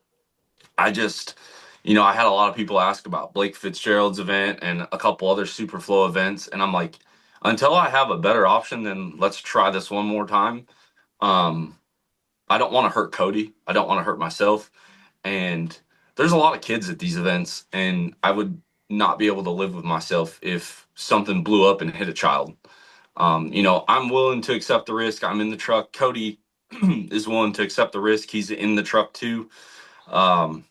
I just, I had a lot of people ask about Blake Fitzgerald's event and a couple other Superflow events. And I'm like, until I have a better option, then let's try this one more time. I don't want to hurt Cody. I don't want to hurt myself. And there's a lot of kids at these events. And I would not be able to live with myself if something blew up and hit a child. I'm willing to accept the risk. I'm in the truck. Cody is willing to accept the risk. He's in the truck too. Um,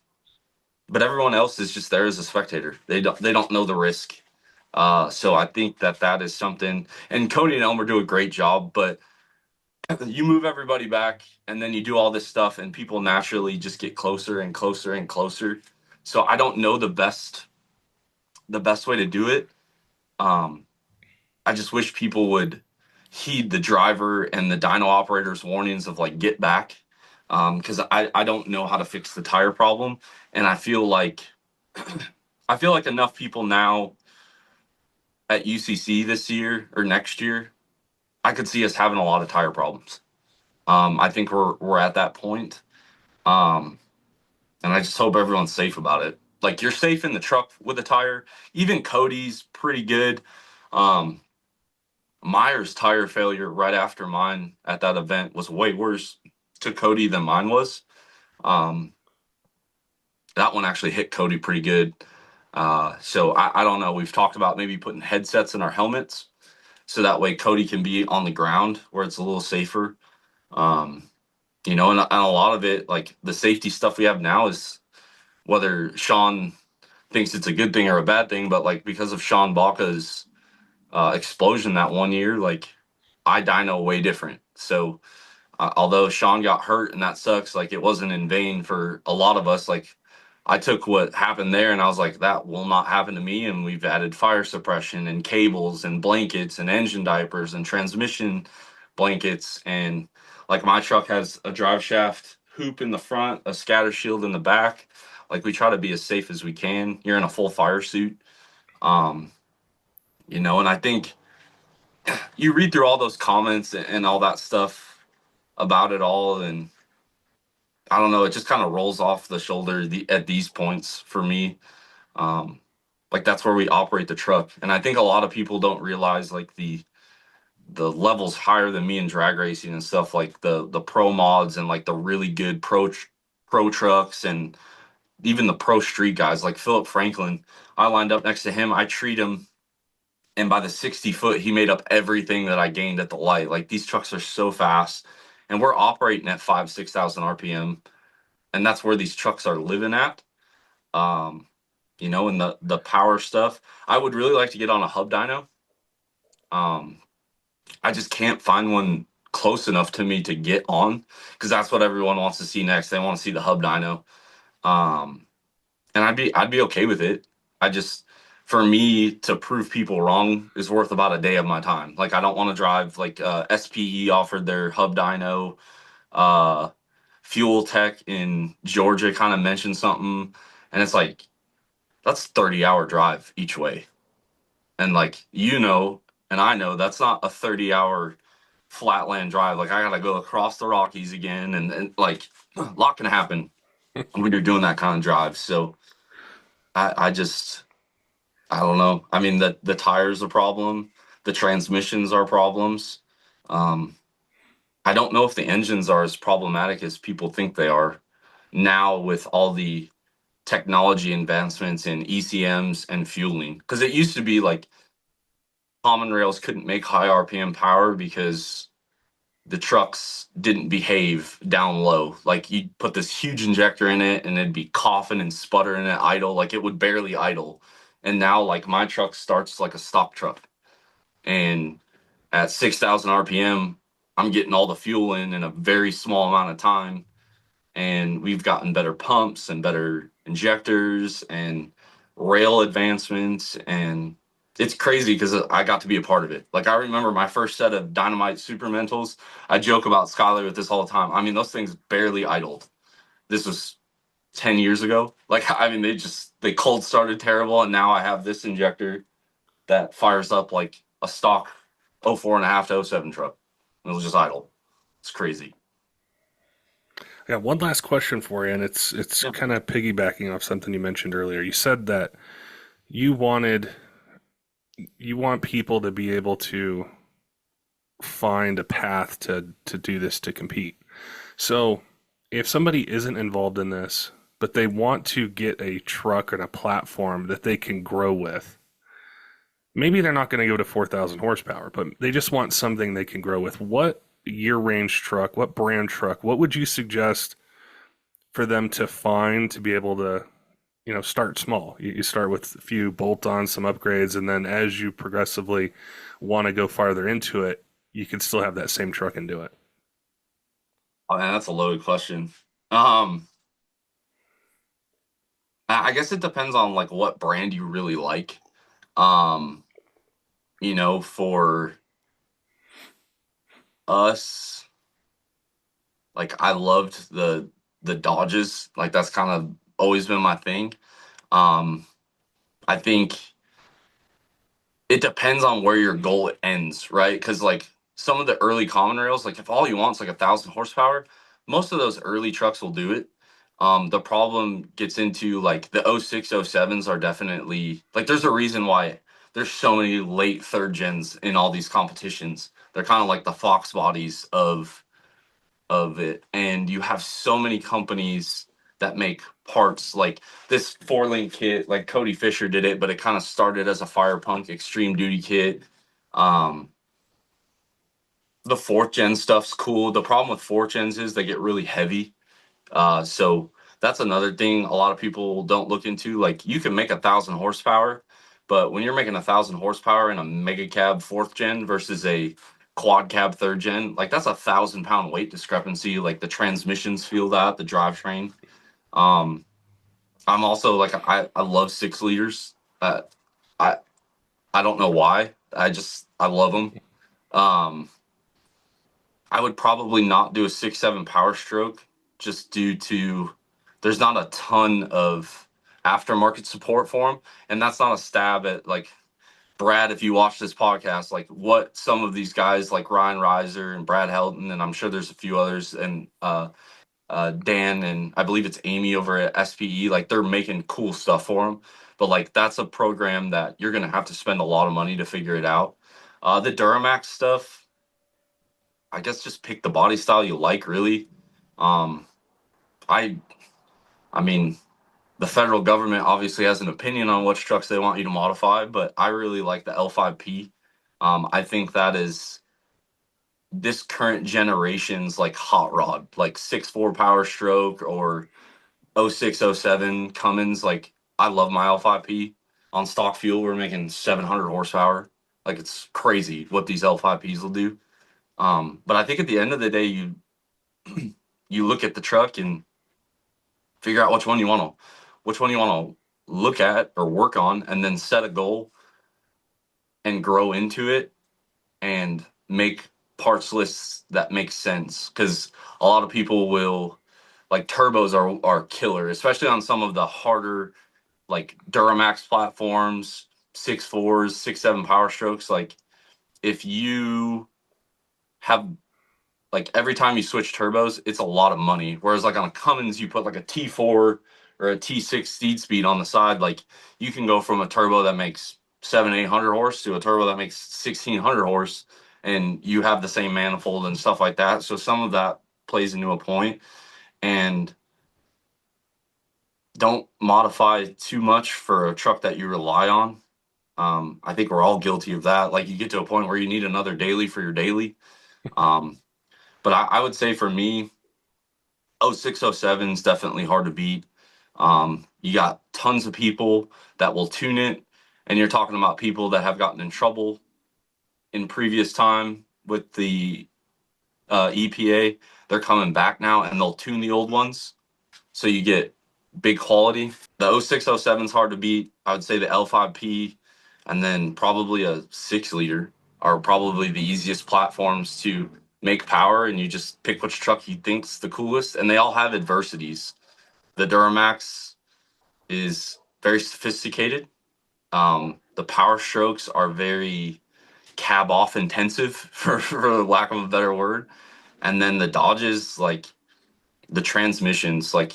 but everyone else is just there as a spectator. They don't know the risk. So I think that is something. And Cody and Elmer do a great job, but you move everybody back, and then you do all this stuff, and people naturally just get closer and closer and closer. So I don't know the best way to do it. Um, I just wish people would heed the driver and the dyno operator's warnings of like get back, because I don't know how to fix the tire problem, and I feel like enough people now at UCC this year or next year, I could see us having a lot of tire problems. I think we're at that point, um, and I just hope everyone's safe about it. Like you're safe in the truck with a tire. Even Cody's pretty good. Um, Meyer's tire failure right after mine at that event was way worse to Cody than mine was. Um, that one actually hit Cody pretty good. So I don't know. We've talked about maybe putting headsets in our helmets so that way Cody can be on the ground where it's a little safer. Um, and a lot of it, like the safety stuff we have now is whether Sean thinks it's a good thing or a bad thing, but like because of Sean Baca's explosion that one year, like I dyno way different. So although Sean got hurt and that sucks, like it wasn't in vain for a lot of us. Like I took what happened there and I was like, that will not happen to me. And we've added fire suppression and cables and blankets and engine diapers and transmission blankets. And like my truck has a drive shaft hoop in the front, a scatter shield in the back. Like we try to be as safe as we can. You're in a full fire suit. Um, and I think you read through all those comments and all that stuff about it all, and I don't know, it just kind of rolls off the shoulder at these points for me. Um, like that's where we operate the truck, and I think a lot of people don't realize like the levels higher than me in drag racing and stuff, like the pro mods and like the really good pro trucks and even the pro street guys like Philip Franklin. I lined up next to him. I treat him, and by the 60 foot, he made up everything that I gained at the light. Like these trucks are so fast, and we're operating at 5,000-6,000 RPM, and that's where these trucks are living at. Um, and the power stuff. I would really like to get on a hub dyno. Um, I just can't find one close enough to me to get on because that's what everyone wants to see next. They want to see the hub dyno. Um, and I'd be okay with it. I just for me to prove people wrong is worth about a day of my time. Like I don't want to drive like SPE offered their hub dyno. Uh, Fuel Tech in Georgia kind of mentioned something, and it's like that's 30-hour drive each way. And like and I know that's not a 30-hour flatland drive. Like I gotta go across the Rockies again, and like a lot can happen when you're doing that kind of drive. So I just I don't know. I mean the tires are a problem, the transmissions are problems. Um, I don't know if the engines are as problematic as people think they are now with all the technology advancements in ECMs and fueling. Because it used to be like common rails couldn't make high RPM power because the trucks didn't behave down low. Like you'd put this huge injector in it and it'd be coughing and sputtering at idle. Like it would barely idle. And now like my truck starts like a stock truck. And at 6,000 RPM, I'm getting all the fuel in a very small amount of time. And we've gotten better pumps and better injectors and rail advancements, and it's crazy because I got to be a part of it. Like I remember my first set of Dynomite Supermentals. I joke about Skylar with this all the time. I mean, those things barely idled. This was 10 years ago. Like I mean, they cold started terrible, and now I have this injector that fires up like a stock 04.5 to '07 truck. It'll just idle. It's crazy. Yeah, one last question for you, and it's Yeah. kind of piggybacking off something you mentioned earlier. You said that you wanted you want people to be able to find a path to do this to compete. So, if somebody isn't involved in this, but they want to get a truck and a platform that they can grow with. Maybe they're not going to go to 4,000 horsepower, but they just want something they can grow with. What year range truck, what brand truck, what would you suggest for them to find to be able to, start small? You start with a few bolt-ons, some upgrades, and then as you progressively want to go farther into it, you can still have that same truck and do it. Oh, man, that's a loaded question. Um, I guess it depends on like what brand you really like. Um, for us, like I loved the Dodges. Like that's kind of always been my thing. Um, I think it depends on where your goal ends, right? Because like some of the early common rails, like if all you want is like 1,000 horsepower, most of those early trucks will do it. The problem gets into like the '06, '07s are definitely like there's a reason why there's so many late third gens in all these competitions. They're kind of like the Fox bodies of it, and you have so many companies that make parts like this 4-link kit. Like Cody Fisher did it, but it kind of started as a fire punk extreme duty kit. um the fourth gen stuff's cool. The problem with fourth gens is they get really heavy. So that's another thing a lot of people don't look into. Like you can make 1,000 horsepower, but when you're making 1,000 horsepower in a mega cab fourth gen versus a quad cab third gen, like that's 1,000 pound weight discrepancy. Like the transmissions feel that, the drivetrain. Um, I'm also like I love 6 liters. I I don't know why. I love them. Um, I would probably not do a 6.7 Power Stroke just due to there's not a ton of aftermarket support for them, and that's not a stab at like Brad. If you watch this podcast, like what some of these guys like Ryan Reiser and Brad Helton, and I'm sure there's a few others, and Dan and I believe it's Amy over at SPE, like they're making cool stuff for them. But like that's a program that you're gonna have to spend a lot of money to figure it out. The Duramax stuff, I guess just pick the body style you like, really. Um, I I mean, the federal government obviously has an opinion on which trucks they want you to modify, but I really like the L5P. I think that is this current generation's like hot rod, like 6.4 Power Stroke or '06, '07 Cummins. Like I love my L5P. On stock fuel, we're making 700 horsepower. Like it's crazy what these L5Ps will do. But I think at the end of the day, you look at the truck and figure out which one you want to look at or work on, and then set a goal and grow into it and make parts lists that make sense. Because a lot of people will like turbos are killer, especially on some of the harder like Duramax platforms, 6.4s, 6.7 Power Strokes. Like if you have like every time you switch turbos, it's a lot of money. Whereas like on a Cummins, you put like a T4 or a T6 speed on the side, like you can go from a turbo that makes 700-800 horse to a turbo that makes 1,600 horse, and you have the same manifold and stuff like that. So some of that plays into a point, and don't modify too much for a truck that you rely on. I think we're all guilty of that. Like you get to a point where you need another daily for your daily. Um, but I would say for me, '06, '07 is definitely hard to beat. You got tons of people that will tune it, and you're talking about people that have gotten in trouble in previous time with the EPA. They're coming back now, and they'll tune the old ones, so you get big quality. The '06, '07 is hard to beat. I would say the L5P, and then probably a 6 liter are probably the easiest platforms to make power, and you just pick which truck you think's the coolest, and they all have adversities. The Duramax is very sophisticated. The Power Strokes are very cab off intensive, for lack of a better word. And then the Dodges, like the transmissions, like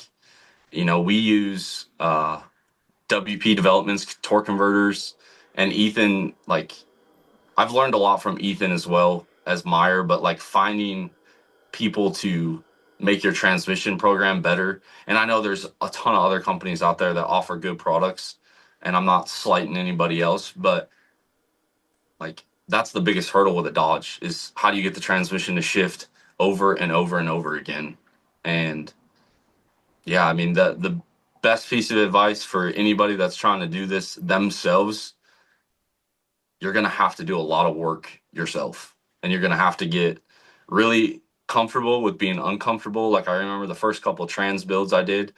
we use WP Development's torque converters, and Ethan. Like I've learned a lot from Ethan as well as Meyer, but like finding people to make your transmission program better. And I know there's a ton of other companies out there that offer good products, and I'm not slighting anybody else, but like that's the biggest hurdle with a Dodge is how do you get the transmission to shift over and over and over again. And yeah, I mean the best piece of advice for anybody that's trying to do this themselves, you're going to have to do a lot of work yourself, and you're going to have to get really comfortable with being uncomfortable. Like I remember the first couple of trans builds I did,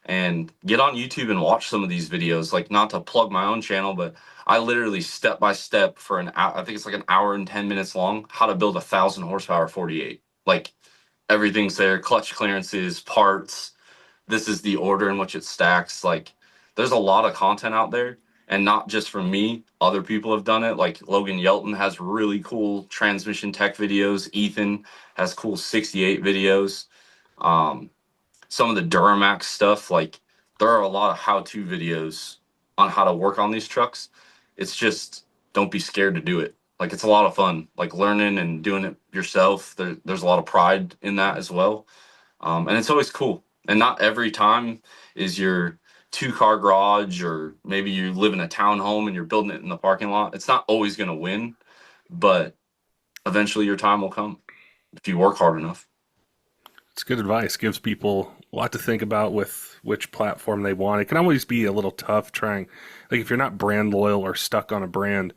and get on YouTube and watch some of these videos, like not to plug my own channel, but I literally step by step for an hour, I think it's like an hour and 10 minutes long, how to build 1,000 horsepower 48. Like everything's there, clutch clearances, parts, this is the order in which it stacks. Like there's a lot of content out there, and not just from me, other people have done it. Like Logan Yelton has really cool transmission tech videos. Ethan has cool 68 videos. Some of the Duramax stuff, like there are a lot of how-to videos on how to work on these trucks. It's just don't be scared to do it. Like it's a lot of fun, like learning and doing it yourself. There's a lot of pride in that as well. And it's always cool. And not every time is your 2-car garage, or maybe you live in a townhome and you're building it in the parking lot. It's not always going to win, but eventually your time will come if you work hard enough. It's good advice. Gives people a lot to think about with which platform they want. It can always be a little tough trying, like if you're not brand loyal or stuck on a brand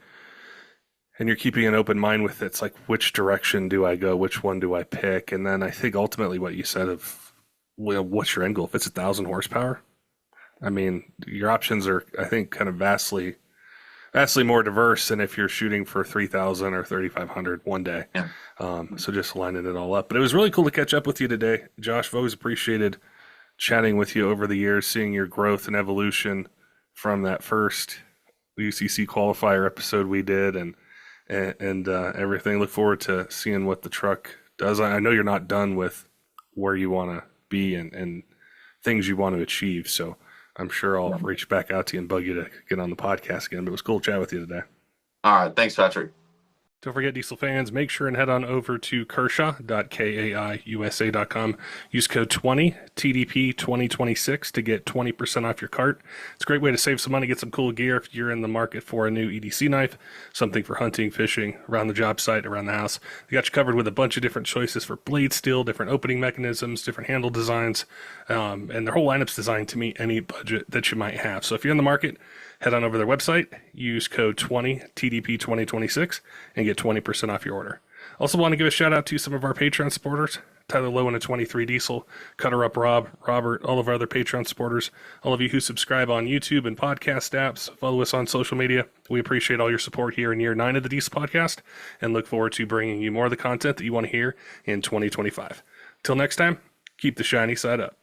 and you're keeping an open mind with it, it's like, which direction do I go? Which one do I pick? And then I think ultimately what you said of, well, what's your end goal? If it's 1,000 horsepower, I mean, your options are, I think, kind of vastly more diverse than if you're shooting for 3,000 or 3,500 one day. Yeah. So just lining it all up. But it was really cool to catch up with you today, Josh. I've always appreciated chatting with you over the years, seeing your growth and evolution from that first UCC qualifier episode we did, and everything. Look forward to seeing what the truck does. I know you're not done with where you want to be and things you want to achieve. So I'm sure I'll reach back out to you and bug you to get on the podcast again. But it was cool to chat with you today. All right. Thanks, Patrick. Don't forget, Diesel fans, make sure and head on over to Kershaw.kaiusa.com. Use code 20, TDP 2026 to get 20% off your cart. It's a great way to save some money, get some cool gear if you're in the market for a new EDC knife, something for hunting, fishing, around the job site, around the house. They got you covered with a bunch of different choices for blade steel, different opening mechanisms, different handle designs, and their whole lineup's designed to meet any budget that you might have. So if you're in the market, head on over to their website, use code 20, TDP 2026, and get 20% off your order. Also want to give a shout out to some of our Patreon supporters, Tyler Lowen at 23 Diesel, Cutter Up Rob, Robert, all of our other Patreon supporters, all of you who subscribe on YouTube and podcast apps, follow us on social media. We appreciate all your support here in year 9 of the Diesel Podcast, and look forward to bringing you more of the content that you want to hear in 2025. Till next time, keep the shiny side up.